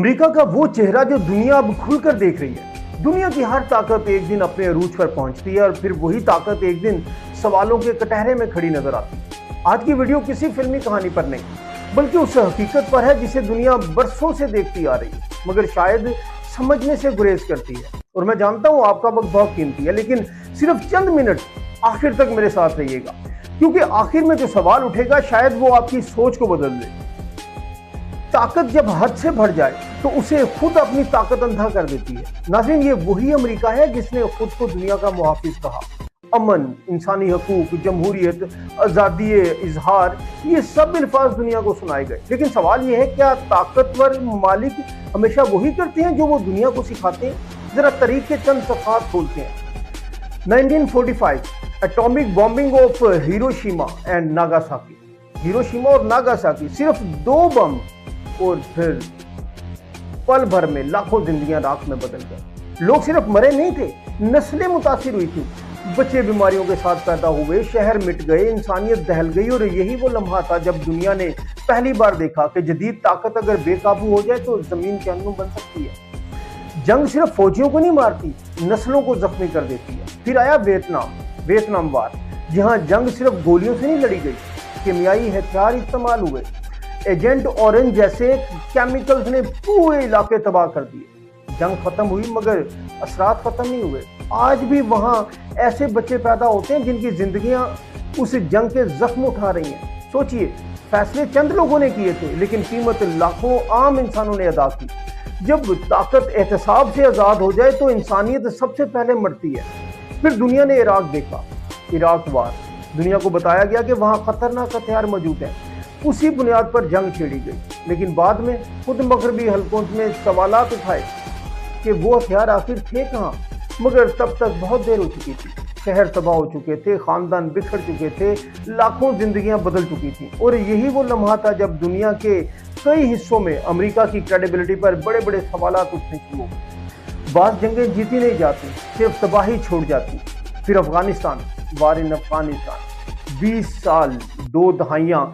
America का वो चेहरा जो दुनिया अब खुलकर देख रही है। दुनिया की हर ताकत एक दिन अपने अरूज पर पहुंचती है और फिर वही ताकत एक दिन सवालों के कटहरे में खड़ी नजर आती है। आज की वीडियो किसी फिल्मी कहानी पर नहीं, बल्कि उस हकीकत पर है जिसे दुनिया बरसों से देखती आ रही है, मगर शायद समझने से गुरेज करती है। और मैं जानता हूं आपका वक्त बहुत कीमती है, लेकिन सिर्फ चंद मिनट आखिर तक मेरे साथ रहिएगा, क्योंकि आखिर में जो सवाल उठेगा शायद वो आपकी सोच को बदल दे। ताकत जब हद से बढ़ जाए तो उसे खुद अपनी ताकत अंधा कर देती है। नाज़रीन, ये वही अमेरिका है जिसने खुद को दुनिया का मुहाफिज कहा। अमन, इंसानी हकूक, जमहूरियत, आज़ादी इजहार, ये सब अल्फाज दुनिया को सुनाए गए। लेकिन सवाल ये है, क्या ताकतवर ममालिक हमेशा वही करते हैं जो वो दुनिया को सिखाते हैं? जरा तारीख के चंद सफ़हात खोलते हैं। 1945, atomic bombing of Hiroshima and Nagasaki. Hiroshima और नागासाकी, सिर्फ 2 बम और फिर पल भर में लाखों जिंदगियां राख में बदल गए। लोग सिर्फ मरे नहीं थे, नस्लें मुतासिर हुई थी। बच्चे बीमारियों के साथ पैदा हुए, शहर मिट गए, इंसानियत दहल गई। और यही वो लम्हा था जब दुनिया ने पहली बार देखा कि जदीद ताकत अगर बेकाबू हो जाए तो जमीन जहन्नुम बन सकती है। जंग सिर्फ फौजियों को नहीं मारती, नस्लों को जख्मी कर देती है। फिर आया वियतनाम वार, जहां जंग सिर्फ गोलियों से नहीं लड़ी गई, केमियाई हथियार इस्तेमाल हुए। एजेंट ऑरेंज जैसे केमिकल्स ने पूरे इलाके तबाह कर दिए। जंग खत्म हुई मगर असरात खत्म नहीं हुए। आज भी वहां ऐसे बच्चे पैदा होते हैं जिनकी जिंदगियां उस जंग के जख्म उठा रही हैं। सोचिए, फैसले चंद लोगों ने किए थे, लेकिन कीमत लाखों आम इंसानों ने अदा की। जब ताकत एहतसाब से आज़ाद हो जाए तो इंसानियत सबसे पहले मरती है। फिर दुनिया ने इराक देखा, इराक वार। दुनिया को बताया गया कि वहां खतरनाक हथियार मौजूद हैं। उसी बुनियाद पर जंग छेड़ी गई, लेकिन बाद में खुद मगरबी हलकों में सवालात उठाए कि वो हथियार आखिर थे कहाँ। मगर तब तक बहुत देर हो चुकी थी, शहर तबाह हो चुके थे, खानदान बिखर चुके थे, लाखों जिंदगियां बदल चुकी थी। और यही वो लम्हा था जब दुनिया के कई हिस्सों में अमेरिका की क्रेडिबिलिटी पर बड़े बड़े सवालात उठने शुरू हुए। बात जंगें जीती नहीं जाती, सिर्फ तबाही छोड़ जाती। फिर अफगानिस्तान, वार इन अफगानिस्तान। 20 साल, 2 दहाइयां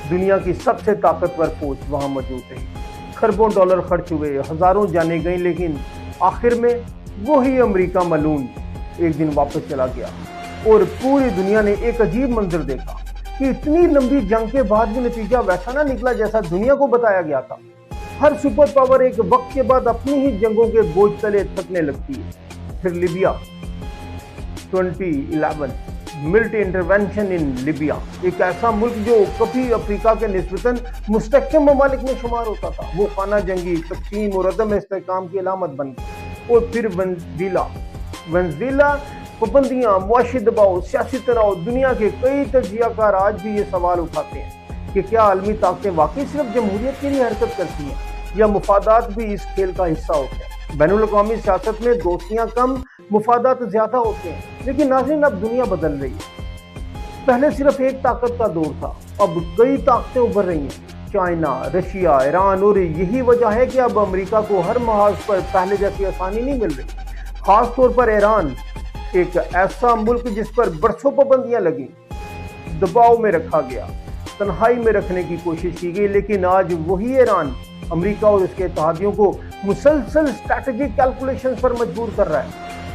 दुनिया की सबसे ताकतवर फौज वहां मौजूद रही। खरबों डॉलर खर्च हुए, हजारों जाने गई, लेकिन आखिर में वही अमेरिका मलून एक दिन वापस चला गया। और पूरी दुनिया ने एक अजीब मंजर देखा कि इतनी लंबी जंग के बाद भी नतीजा वैसा ना निकला जैसा दुनिया को बताया गया था। हर सुपर पावर एक वक्त के बाद अपनी ही जंगों के बोझ तले थकने लगती है। फिर लीबिया, 2011 मिलिट्री इंटरवेंशन इन लीबिया, एक ऐसा मुल्क जो कभी अफ्रीका के निस्बतन मुस्तहकम ममालिक में शुमार होता था, वो खाना जंगी, तकसीम और अदम इस्तेहकाम की अलामत बन गई। और फिर वेनेज़ुएला, पाबंदियां, मुआशी दबाव, सियासी तनाव। दुनिया के कई तजियाकार आज भी ये सवाल उठाते हैं कि क्या आलमी ताकतें वाकई सिर्फ जमहूरियत के लिए हरकत करती हैं, या मुफादात भी इस खेल का हिस्सा होते हैं। बैनुल-अक़वामी सियासत में दोस्तियां कम, मुफादात ज्यादा होते हैं। लेकिन नाज़रीन, अब दुनिया बदल रही है। पहले सिर्फ एक ताकत का दौर था, अब कई ताकतें उभर रही हैं, चाइना, रशिया, ईरान। और यही वजह है कि अब अमेरिका को हर महाज पर पहले जैसी आसानी नहीं मिल रही। खास तौर पर ईरान, एक ऐसा मुल्क जिस पर बरसों पाबंदियां लगी, दबाव में रखा गया, तन्हाई में रखने की कोशिश की गई। लेकिन आज वही ईरान अमेरिका और उसके इत्तेहादियों को मुसलसल स्ट्रैटेजिक कैलकुलेशन पर मजबूर कर रहा है।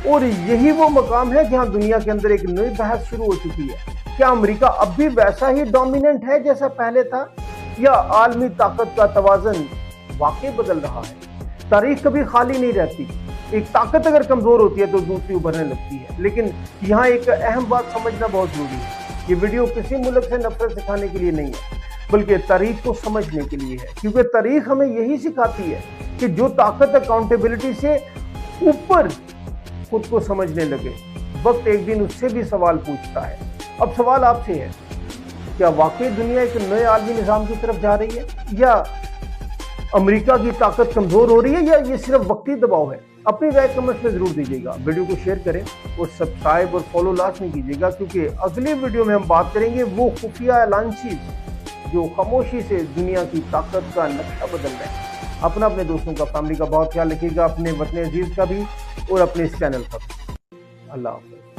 और यही वो मकाम है जहां दुनिया के अंदर एक नई बहस शुरू हो चुकी है। क्या अमेरिका अब भी वैसा ही डोमिनेंट है जैसा पहले था, या आलमी ताकत का तवाज़न वाकई बदल रहा है? तारीख कभी खाली नहीं रहती। एक ताकत अगर कमजोर होती है तो दूसरी उभरने लगती है। लेकिन यहाँ एक अहम बात समझना बहुत जरूरी है। ये वीडियो किसी मुल्क से नफरत सिखाने के लिए नहीं है, बल्कि तारीख को समझने के लिए है। क्योंकि तारीख हमें यही सिखाती है कि जो ताकत अकाउंटेबिलिटी से ऊपर खुद को समझने लगे, वक्त एक दिन उससे भी सवाल पूछता है। अब सवाल आपसे है, क्या वाकई दुनिया एक नए आलमी निज़ाम की तरफ जा रही है, या अमेरिका की ताकत कमजोर हो रही है, या ये सिर्फ वक्ती दबाव है? अपनी राय कमेंट्स में जरूर दीजिएगा। वीडियो को शेयर करें और सब्सक्राइब और फॉलो लाजमी कीजिएगा, क्योंकि अगली वीडियो में हम बात करेंगे वो खुफिया एलांसीज जो खामोशी से दुनिया की ताकत का नक्शा बदल रहे हैं। अपने दोस्तों का, फैमिली का बहुत ख्याल रखिएगा, अपने वतन अजीज का भी और अपने इस चैनल का भी। अल्लाह हाफ़िज़।